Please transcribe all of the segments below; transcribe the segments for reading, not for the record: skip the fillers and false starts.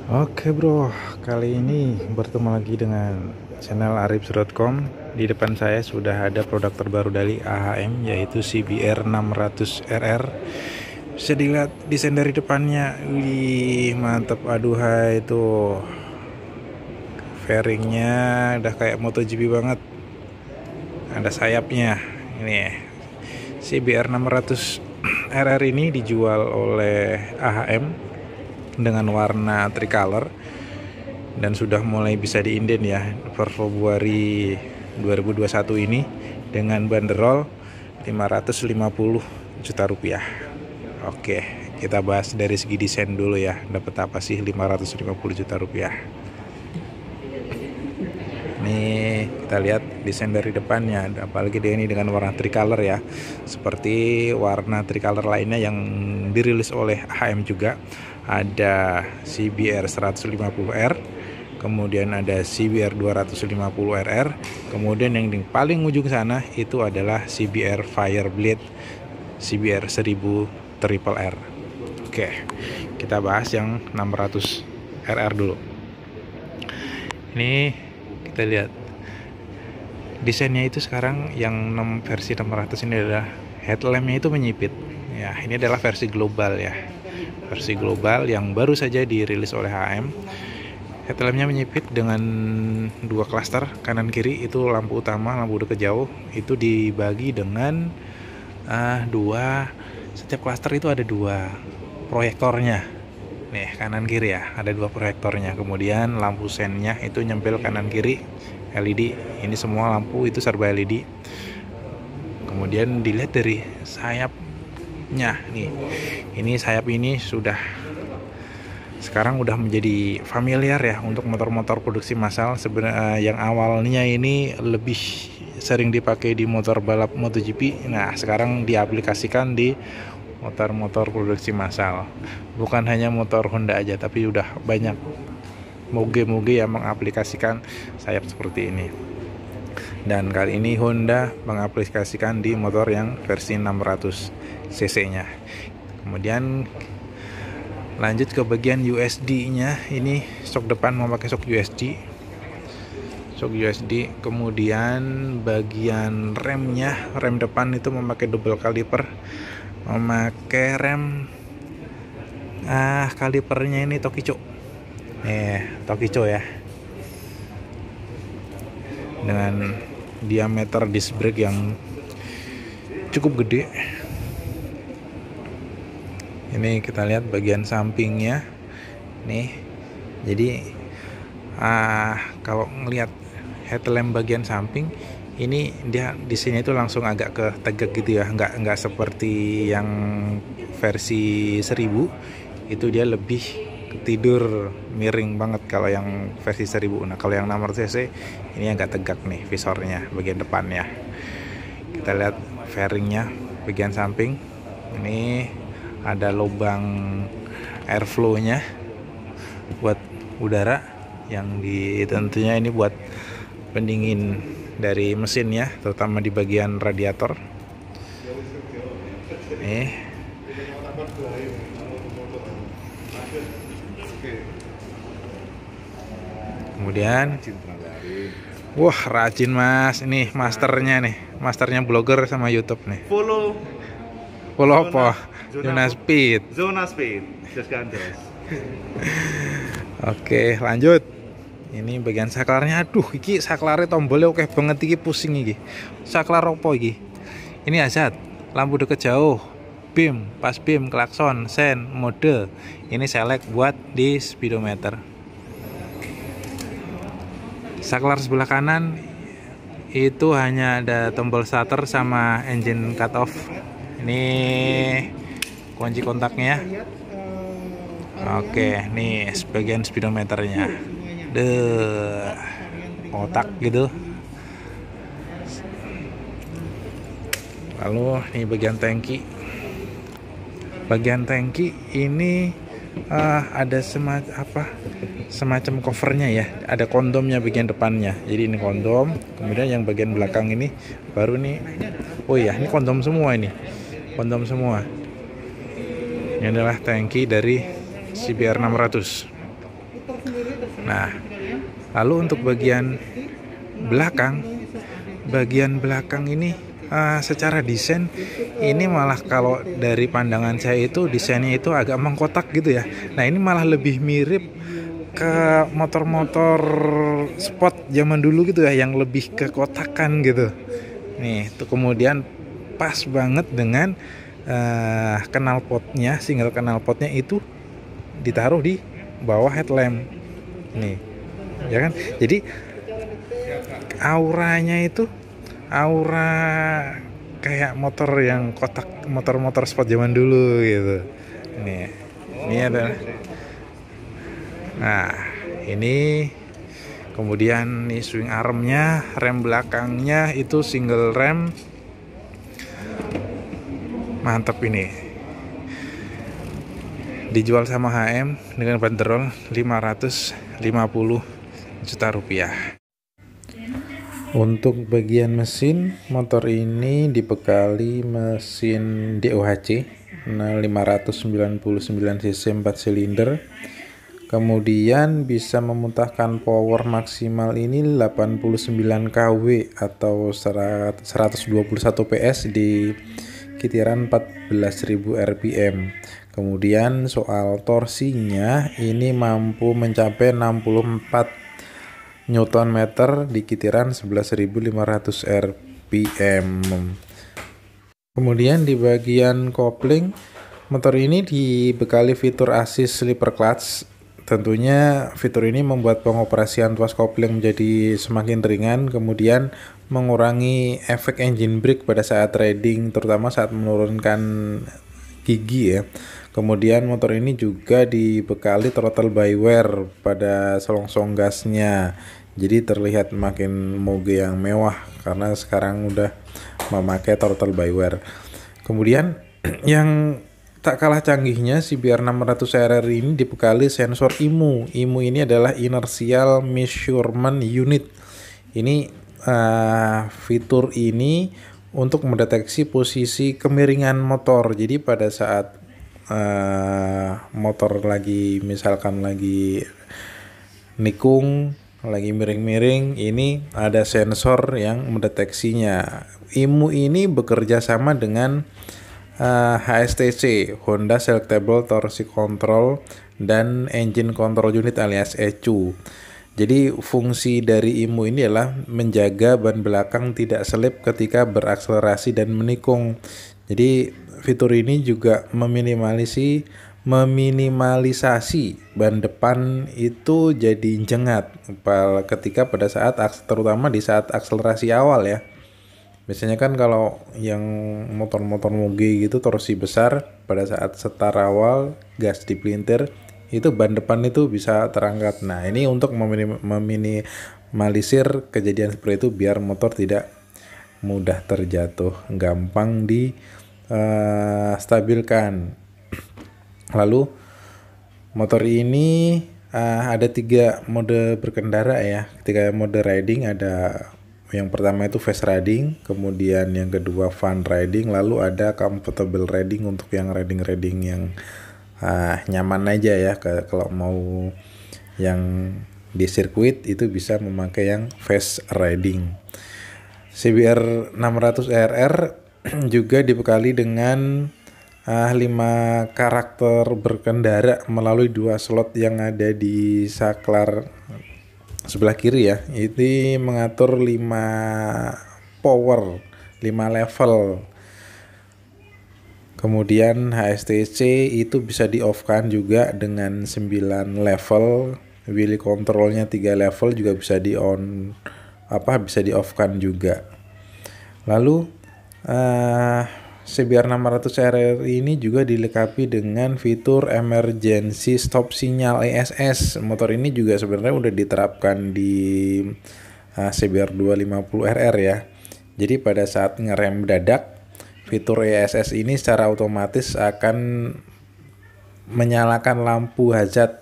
Oke bro, kali ini bertemu lagi dengan channel arifs.com. Di depan saya sudah ada produk terbaru dari AHM, yaitu CBR 600RR. Bisa dilihat desain dari depannya, wih mantep, aduhai itu fairingnya udah kayak MotoGP banget. Ada sayapnya. Ini CBR 600RR ini dijual oleh AHM dengan warna tricolor dan sudah mulai bisa diinden ya per Februari 2021 ini dengan banderol 550 juta rupiah. Oke, kita bahas dari segi desain dulu ya. Dapat apa sih 550 juta rupiah? Nih kita lihat desain dari depannya, apalagi dia ini dengan warna tricolor ya, seperti warna tricolor lainnya yang dirilis oleh HM juga. Ada CBR 150R, kemudian ada CBR 250RR, kemudian yang di paling ujung sana itu adalah CBR Fireblade CBR 1000 Triple R. Oke, kita bahas yang 600RR dulu. Ini kita lihat desainnya itu sekarang yang versi 600 ini adalah headlampnya itu menyipit ya. Ini adalah versi global ya, versi global yang baru saja dirilis oleh HM. Headlampnya menyipit dengan dua klaster kanan kiri, itu lampu utama, lampu dekat jauh itu dibagi dengan setiap klaster itu ada dua proyektornya nih, kanan kiri ya, ada dua proyektornya. Kemudian lampu sennya itu nyempil kanan kiri LED. Ini semua lampu itu serba LED. Kemudian dilihat dari sayapnya nih, ini sayap ini sekarang udah menjadi familiar ya untuk motor-motor produksi massal. Sebenarnya yang awalnya ini lebih sering dipakai di motor balap MotoGP, nah sekarang diaplikasikan di motor-motor produksi massal. Bukan hanya motor Honda aja, tapi udah banyak moge-moge yang mengaplikasikan sayap seperti ini. Dan kali ini Honda mengaplikasikan di motor yang versi 600 cc nya. Kemudian lanjut ke bagian USD nya. Ini shock depan memakai shock USD. Kemudian bagian remnya, rem depan itu memakai double caliper, memakai rem kalipernya ini Tokicho ya, dengan diameter disc brake yang cukup gede. Ini kita lihat bagian sampingnya nih. Jadi kalau ngelihat headlamp bagian samping ini, dia di sini itu langsung agak ke tegak gitu ya, nggak seperti yang versi 1000 itu dia lebih tidur miring banget kalau yang versi 1000. Nah kalau yang 600 cc ini agak tegak nih visornya bagian depannya. Kita lihat fairingnya bagian samping, ini ada lubang airflow nya buat udara yang tentunya ini buat pendingin dari mesinnya, terutama di bagian radiator. Kemudian wah rajin mas, ini masternya blogger sama YouTube nih. Follow apa? Zona Speed. Just gandos. Oke, lanjut. Ini bagian saklarnya. Aduh, iki saklarnya tombolnya oke banget, iki pusing iki. Saklar opo iki? Ini hazard, lampu deket jauh, beam, pas beam, klakson, sen, mode. Ini select buat di speedometer. Saklar sebelah kanan itu hanya ada tombol starter sama engine cut off. Ini kunci kontaknya. Oke, nih sebagian speedometernya. Kotak gitu. Lalu nih bagian tangki. Bagian tangki ini ada semacam covernya ya, ada kondomnya bagian depannya. Jadi ini kondom, kemudian yang bagian belakang ini baru nih. Oh iya, ini kondom semua ini. Ini adalah tangki dari CBR 600. Nah, lalu untuk bagian belakang ini secara desain ini malah kalau dari pandangan saya itu desainnya itu agak mengkotak gitu ya. Nah, ini malah lebih mirip ke motor-motor sport zaman dulu gitu ya, yang lebih ke kotakan gitu. Nih, tuh kemudian pas banget dengan knalpotnya, single knalpotnya itu ditaruh di bawah headlamp. Nih, ya kan? Jadi auranya itu aura kayak motor yang kotak, motor-motor sport zaman dulu gitu. Ini ada. Nah, ini kemudian nih swing armnya, rem belakangnya itu single rem. Mantap ini. Dijual sama HM dengan bandrol 550 juta rupiah. Untuk bagian mesin, motor ini dibekali mesin DOHC 599 cc 4 silinder. Kemudian bisa memuntahkan power maksimal ini 89 kW atau 121 PS di kitiran 14.000 rpm. Kemudian soal torsinya ini mampu mencapai 64 Nm di kitiran 11.500 rpm. Kemudian di bagian kopling, motor ini dibekali fitur assist slipper clutch. Tentunya fitur ini membuat pengoperasian tuas kopling menjadi semakin ringan, kemudian mengurangi efek engine brake pada saat riding, terutama saat menurunkan gigi ya. Kemudian motor ini juga dibekali throttle by wire pada selongsong gasnya. Jadi terlihat makin moge yang mewah karena sekarang udah memakai throttle by wire. Kemudian yang tak kalah canggihnya, CBR 600RR ini dibekali sensor IMU. IMU ini adalah Inertial Measurement Unit. Ini fitur ini untuk mendeteksi posisi kemiringan motor. Jadi pada saat motor misalkan lagi nikung, lagi miring-miring, ini ada sensor yang mendeteksinya. IMU ini bekerja sama dengan HSTC, Honda Selectable Torque Control, dan Engine Control Unit alias ECU. Jadi fungsi dari IMU ini adalah menjaga ban belakang tidak selip ketika berakselerasi dan menikung. Jadi fitur ini juga meminimalisasi ban depan itu jadi jengat ketika pada saat terutama di saat akselerasi awal ya. Biasanya kan kalau yang motor-motor moge gitu torsi besar, pada saat start awal gas dipelintir itu ban depan itu bisa terangkat. Nah, ini untuk meminimalisir kejadian seperti itu biar motor tidak mudah terjatuh, gampang stabilkan. Lalu motor ini ada 3 mode berkendara ya. Ketika mode riding ada yang pertama itu fast riding, kemudian yang kedua fun riding, lalu ada comfortable riding untuk yang riding yang nyaman aja ya. Kalau mau yang di sirkuit itu bisa memakai yang fast riding. CBR 600RR juga dibekali dengan 5 karakter berkendara melalui 2 slot yang ada di saklar sebelah kiri ya. Ini mengatur 5 power, 5 level. Kemudian HSTC itu bisa di off kan juga dengan 9 level. Wheel controlnya 3 level juga bisa di off kan juga. Lalu CBR 600RR ini juga dilengkapi dengan fitur emergency stop sinyal ESS. Motor ini juga sebenarnya udah diterapkan di CBR 250RR ya. Jadi pada saat ngerem dadak, fitur ESS ini secara otomatis akan menyalakan lampu hazard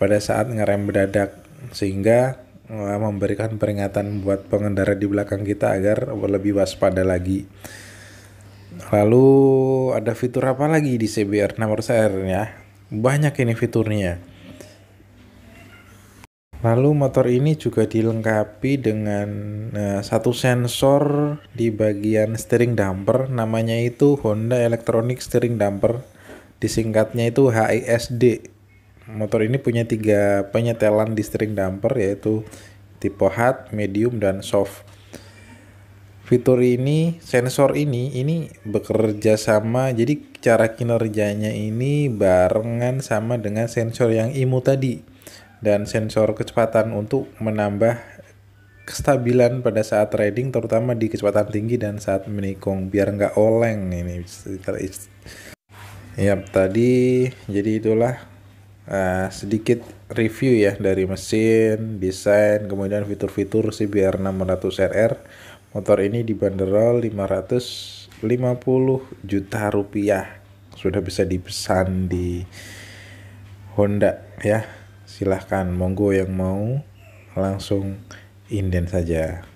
pada saat ngerem mendadak, sehingga memberikan peringatan buat pengendara di belakang kita agar lebih waspada lagi. Lalu ada fitur apa lagi di CBR 600RR ya? Banyak ini fiturnya. Lalu motor ini juga dilengkapi dengan satu sensor di bagian steering damper, namanya itu Honda Electronic Steering Damper, disingkatnya itu HISD. Motor ini punya 3 penyetelan di steering damper, yaitu tipe hard, medium, dan soft. Fitur ini, sensor ini bekerja sama, jadi cara kinerjanya ini barengan sama dengan sensor yang IMU tadi, dan sensor kecepatan untuk menambah kestabilan pada saat riding, terutama di kecepatan tinggi dan saat menikung, biar nggak oleng ini. Ya, tadi jadi itulah sedikit review ya dari mesin, desain, kemudian fitur-fitur CBR 600RR. Motor ini dibanderol 550 juta rupiah. Sudah bisa dipesan di Honda ya. Silahkan, monggo yang mau langsung inden saja.